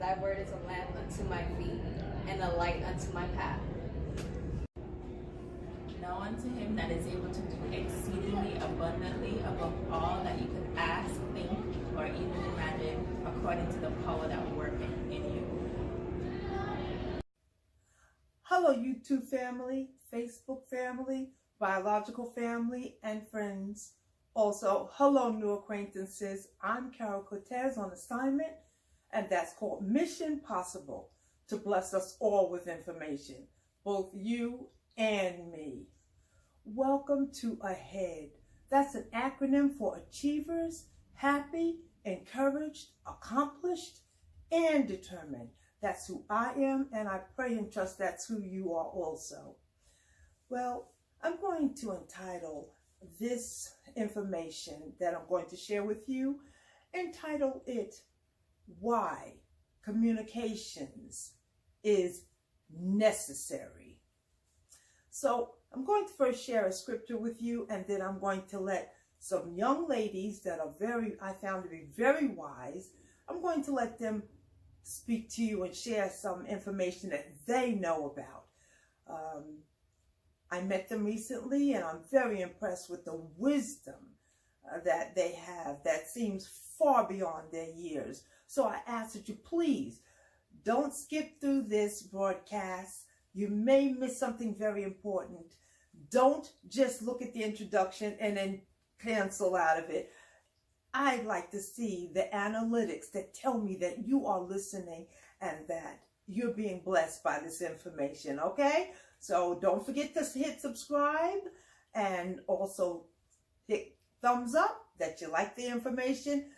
Thy word is a lamp unto my feet and a light unto my path. Now unto him that is able to do exceedingly abundantly above all that you could ask, think, or even imagine, according to the power that worketh in you. Hello, YouTube family, Facebook family, biological family, and friends. Also, hello, new acquaintances. I'm Carol Cortez on assignment, and that's called Mission Possible, to bless us all with information, both you and me. Welcome to AHEAD. That's an acronym for Achievers, Happy, Encouraged, Accomplished, and Determined. That's who I am, and I pray and trust that's who you are also. Well, I'm going to entitle this information that I'm going to share with you, entitle it, Why Communications is Necessary. So I'm going to first share a scripture with you, and then I'm going to let some young ladies that are I found to be very wise, I'm going to let them speak to you and share some information that they know about. I met them recently, and I'm very impressed with the wisdom that they have that seems far beyond their years. So I ask that you please don't skip through this broadcast. You may miss something very important. Don't just look at the introduction and then cancel out of it. I'd like to see the analytics that tell me that you are listening and that you're being blessed by this information, okay? So don't forget to hit subscribe and also hit thumbs up that you like the information.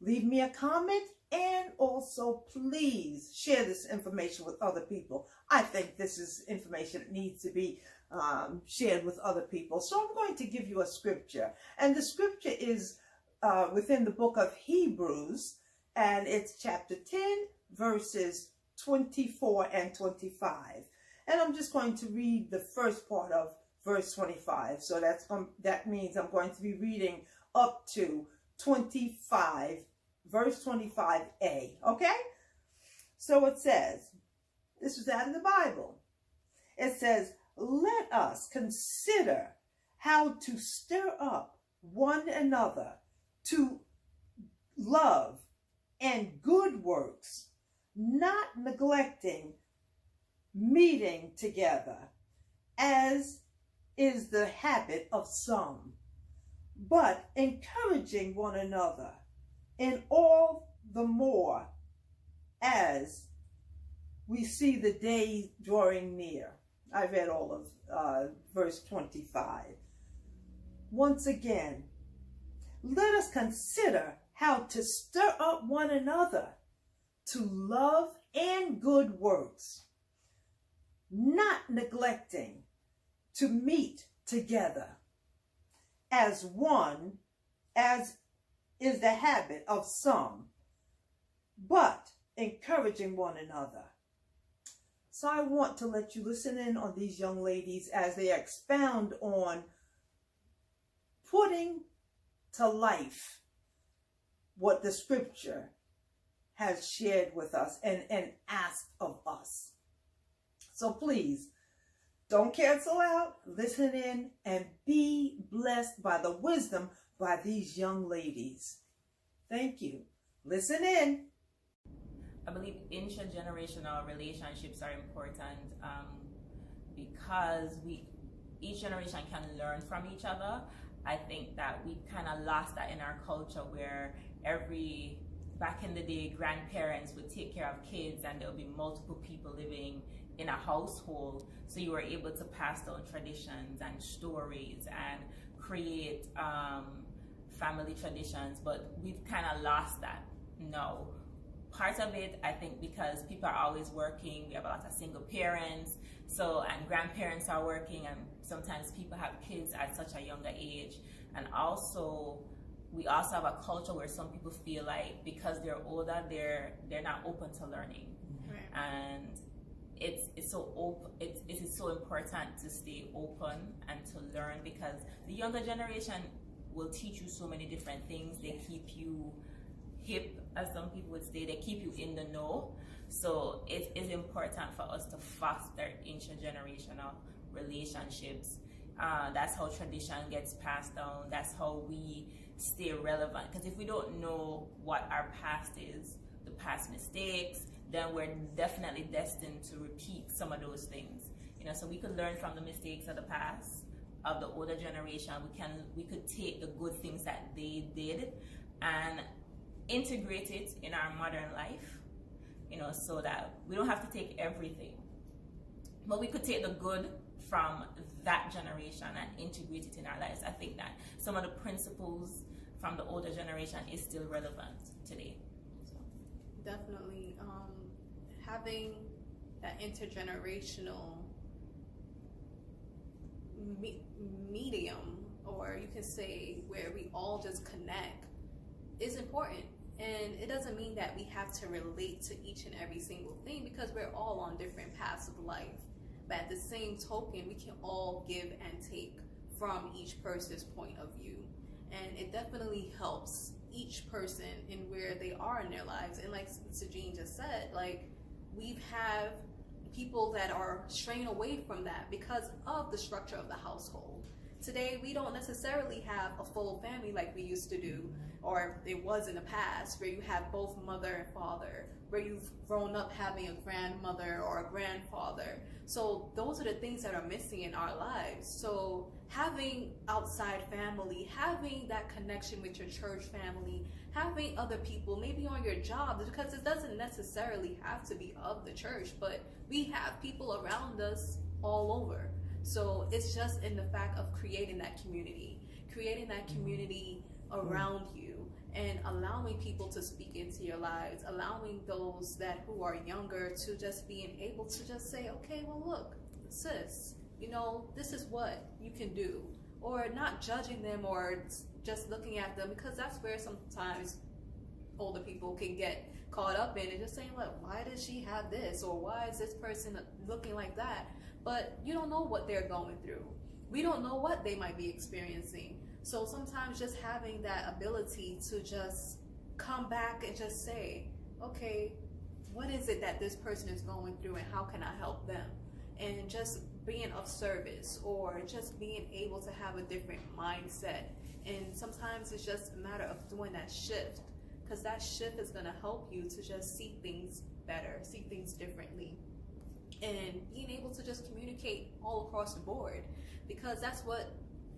Leave me a comment, and also please share this information with other people. I think this is information that needs to be shared with other people. So I'm going to give you a scripture, and the scripture is within the book of Hebrews, and it's chapter 10, verses 24 and 25. And I'm just going to read the first part of verse 25. So that means I'm going to be reading up to 25, verse 25a, okay? So it says, this is out of the Bible. It says, let us consider how to stir up one another to love and good works, not neglecting meeting together, as is the habit of some, but encouraging one another, and all the more as we see the day drawing near. I read all of verse 25. Once again, let us consider how to stir up one another to love and good works, not neglecting to meet together as one, as is the habit of some, but encouraging one another. So I want to let you listen in on these young ladies as they expound on putting to life what the scripture has shared with us and asked of us. So please, don't cancel out, listen in, and be blessed by the wisdom by these young ladies. Thank you. Listen in. I believe intergenerational relationships are important because each generation can learn from each other. I think that we kind of lost that in our culture, where back in the day, grandparents would take care of kids and there would be multiple people living in a household. So you were able to pass down traditions and stories and create family traditions, but we've kind of lost that now. Part of it, I think, because people are always working, we have a lot of single parents, and grandparents are working, and sometimes people have kids at such a younger age. And also, we also have a culture where some people feel like because they're older, they're not open to learning. Right. And it is so important to stay open and to learn, because the younger generation will teach you so many different things. They keep you hip, as some people would say. They keep you in the know. So it is important for us to foster intergenerational relationships. That's how tradition gets passed down. That's how we stay relevant. Because if we don't know what our past is, the past mistakes, then we're definitely destined to repeat some of those things. So we could learn from the mistakes of the past, of the older generation. We could take the good things that they did and integrate it in our modern life, so that we don't have to take everything, but we could take the good from that generation and integrate it in our lives. I think that some of the principles from the older generation is still relevant today. So. Definitely, having that intergenerational medium, or you can say where we all just connect, is important. And it doesn't mean that we have to relate to each and every single thing, because we're all on different paths of life. But at the same token, we can all give and take from each person's point of view. And it definitely helps each person in where they are in their lives. And like Sageen just said, like, we have people that are straying away from that because of the structure of the household. Today, we don't necessarily have a full family like we used to do, or it was in the past, where you have both mother and father, where you've grown up having a grandmother or a grandfather. So those are the things that are missing in our lives. So having outside family, having that connection with your church family, having other people, maybe on your job, because it doesn't necessarily have to be of the church, but we have people around us all over. So it's just in the fact of creating that community around you, and allowing people to speak into your lives, allowing those who are younger to just being able to just say, okay, well, look, sis, this is what you can do, or not judging them or just looking at them, because that's where sometimes older people can get caught up in it, just saying, look, why does she have this, or why is this person looking like that? But you don't know what they're going through. We don't know what they might be experiencing. So sometimes just having that ability to just come back and just say, okay, what is it that this person is going through, and how can I help them? And just being of service, or just being able to have a different mindset. And sometimes it's just a matter of doing that shift, because that shift is going to help you to just see things better, see things differently, and being able to just communicate all across the board, because that's what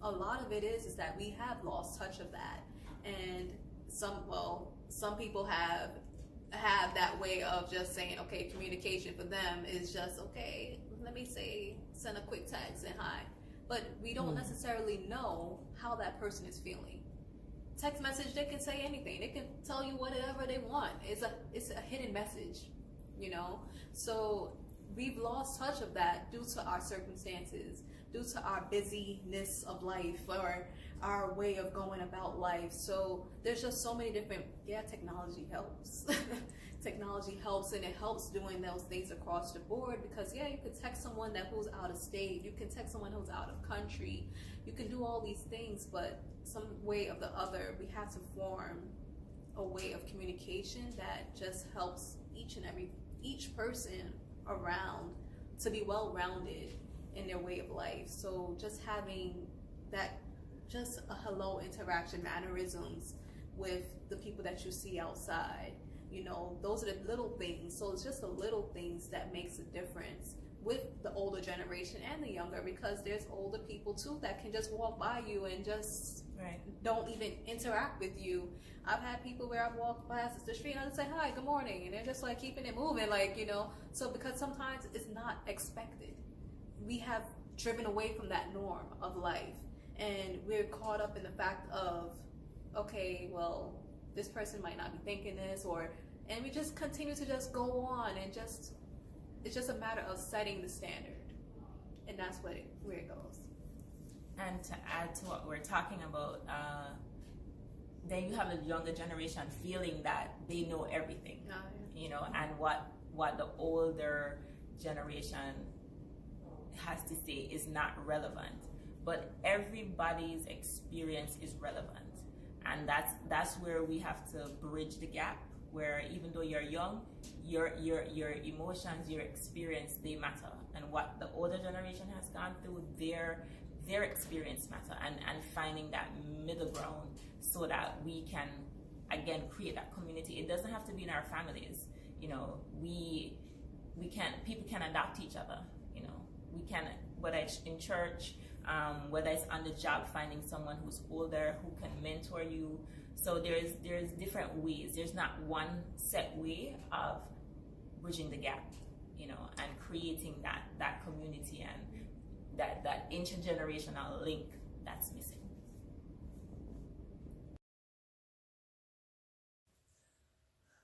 a lot of it is that we have lost touch of that. And some people have that way of just saying, okay, communication for them is just, okay, let me send a quick text and hi. But we don't necessarily know how that person is feeling. Text message, they can say anything. They can tell you whatever they want. It's a hidden message, So we've lost touch of that due to our circumstances, due to our busyness of life, or our way of going about life. So there's just so many different, technology helps. Technology helps, and it helps doing those things across the board, because you could text someone who's out of state, you can text someone who's out of country, you can do all these things, but some way or the other, we have to form a way of communication that just helps each person around to be well-rounded in their way of life. So just having that, just a hello interaction, mannerisms with the people that you see outside, those are the little things. So it's just the little things that makes a difference with the older generation and the younger, because there's older people too that can just walk by you and just don't even interact with you. I've had people where I've walked past the street and I just say, hi, good morning, and they're just like keeping it moving, so because sometimes it's not expected. We have driven away from that norm of life, and we're caught up in the fact of, okay, well, this person might not be thinking this, and we just continue to just go on, and it's just a matter of setting the standard, and that's where it goes. And to add to what we're talking about, then you have the younger generation feeling that they know everything, and what the older generation has to say is not relevant. But everybody's experience is relevant. And that's where we have to bridge the gap, where even though you're young, your emotions, your experience, they matter. And what the older generation has gone through, their experience matter, and finding that middle ground so that we can again create that community. It doesn't have to be in our families, you know. People can adopt each other, you know. We can, whether it's in church, whether it's on the job, finding someone who's older who can mentor you. So there's different ways. There's not one set way of bridging the gap, you know, and creating that community and that intergenerational link that's missing.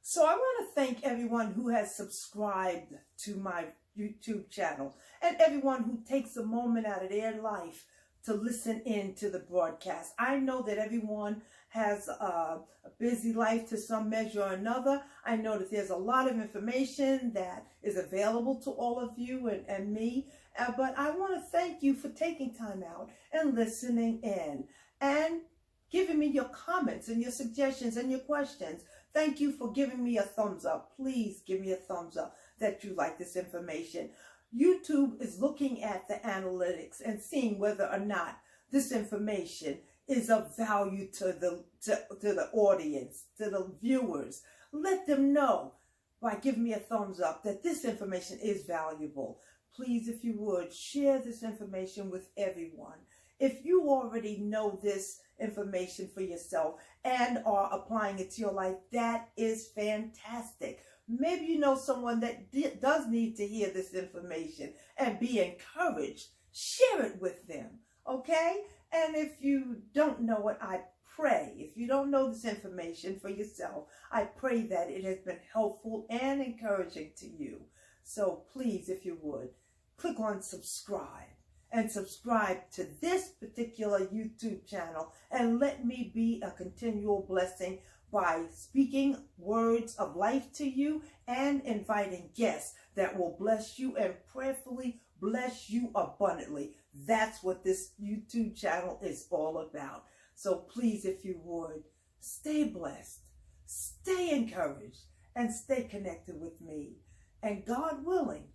So I want to thank everyone who has subscribed to my YouTube channel and everyone who takes a moment out of their life to listen in to the broadcast. I know that everyone has a busy life to some measure or another. I know that there's a lot of information that is available to all of you and me, but I want to thank you for taking time out and listening in and giving me your comments and your suggestions and your questions. Thank you for giving me a thumbs up. Please give me a thumbs up that you like this information. YouTube is looking at the analytics and seeing whether or not this information is of value to the audience, to the viewers. Let them know by giving me a thumbs up that this information is valuable. Please, if you would, share this information with everyone. If you already know this information for yourself and are applying it to your life, that is fantastic. Maybe you know someone that does need to hear this information and be encouraged. Share it with them, okay? And if you don't know it, I pray, if you don't know this information for yourself, I pray that it has been helpful and encouraging to you. So please, if you would, click on subscribe and subscribe to this particular YouTube channel and let me be a continual blessing by speaking words of life to you and inviting guests that will bless you and prayerfully bless you abundantly. That's what this YouTube channel is all about. So please, if you would, stay blessed, stay encouraged, and stay connected with me. And God willing,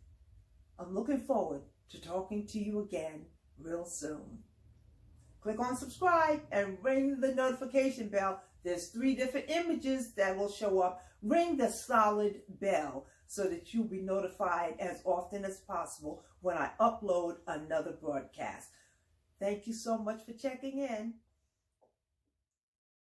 I'm looking forward to talking to you again real soon. Click on subscribe and ring the notification bell. There's 3 different images that will show up. Ring the solid bell so that you'll be notified as often as possible when I upload another broadcast. Thank you so much for checking in.